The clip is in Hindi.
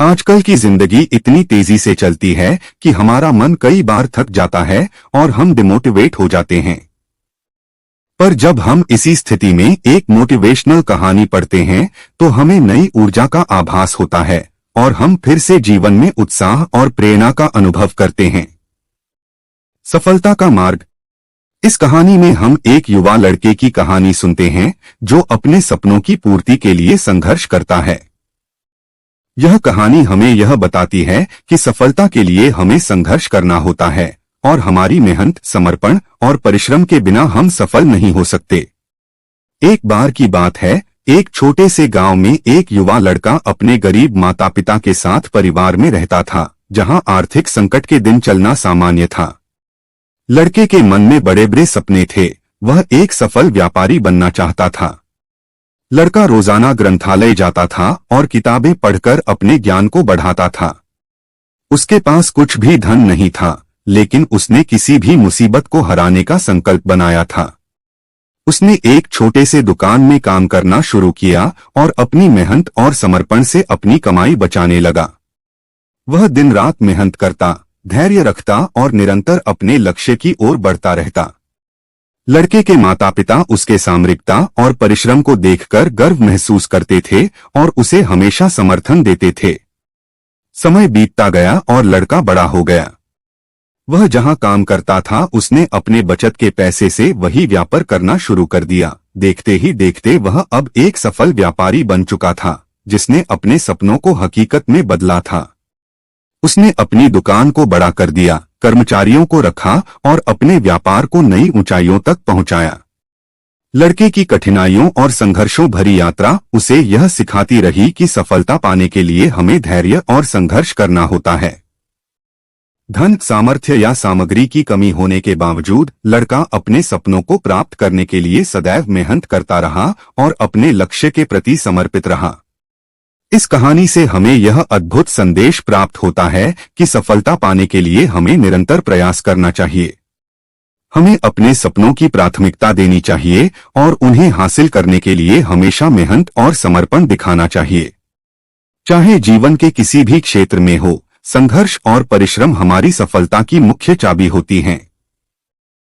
आजकल की जिंदगी इतनी तेजी से चलती है कि हमारा मन कई बार थक जाता है और हम डिमोटिवेट हो जाते हैं। पर जब हम इसी स्थिति में एक मोटिवेशनल कहानी पढ़ते हैं तो हमें नई ऊर्जा का आभास होता है और हम फिर से जीवन में उत्साह और प्रेरणा का अनुभव करते हैं। सफलता का मार्ग। इस कहानी में हम एक युवा लड़के की कहानी सुनते हैं जो अपने सपनों की पूर्ति के लिए संघर्ष करता है। यह कहानी हमें यह बताती है कि सफलता के लिए हमें संघर्ष करना होता है और हमारी मेहनत, समर्पण और परिश्रम के बिना हम सफल नहीं हो सकते। एक बार की बात है, एक छोटे से गांव में एक युवा लड़का अपने गरीब माता पिता के साथ परिवार में रहता था, जहां आर्थिक संकट के दिन चलना सामान्य था। लड़के के मन में बड़े बड़े सपने थे। वह एक सफल व्यापारी बनना चाहता था। लड़का रोजाना ग्रंथालय जाता था और किताबें पढ़कर अपने ज्ञान को बढ़ाता था। उसके पास कुछ भी धन नहीं था, लेकिन उसने किसी भी मुसीबत को हराने का संकल्प बनाया था। उसने एक छोटे से दुकान में काम करना शुरू किया और अपनी मेहनत और समर्पण से अपनी कमाई बचाने लगा। वह दिन रात मेहनत करता, धैर्य रखता और निरंतर अपने लक्ष्य की ओर बढ़ता रहता। लड़के के माता पिता उसके सामरिकता और परिश्रम को देखकर गर्व महसूस करते थे और उसे हमेशा समर्थन देते थे। समय बीतता गया और लड़का बड़ा हो गया। वह जहां काम करता था उसने अपने बचत के पैसे से वही व्यापार करना शुरू कर दिया। देखते ही देखते वह अब एक सफल व्यापारी बन चुका था, जिसने अपने सपनों को हकीकत में बदला था। उसने अपनी दुकान को बड़ा कर दिया, कर्मचारियों को रखा और अपने व्यापार को नई ऊंचाइयों तक पहुंचाया। लड़के की कठिनाइयों और संघर्षों भरी यात्रा उसे यह सिखाती रही कि सफलता पाने के लिए हमें धैर्य और संघर्ष करना होता है। धन, सामर्थ्य या सामग्री की कमी होने के बावजूद लड़का अपने सपनों को प्राप्त करने के लिए सदैव मेहनत करता रहा और अपने लक्ष्य के प्रति समर्पित रहा। इस कहानी से हमें यह अद्भुत संदेश प्राप्त होता है कि सफलता पाने के लिए हमें निरंतर प्रयास करना चाहिए। हमें अपने सपनों की प्राथमिकता देनी चाहिए और उन्हें हासिल करने के लिए हमेशा मेहनत और समर्पण दिखाना चाहिए। चाहे जीवन के किसी भी क्षेत्र में हो, संघर्ष और परिश्रम हमारी सफलता की मुख्य चाबी होती हैं।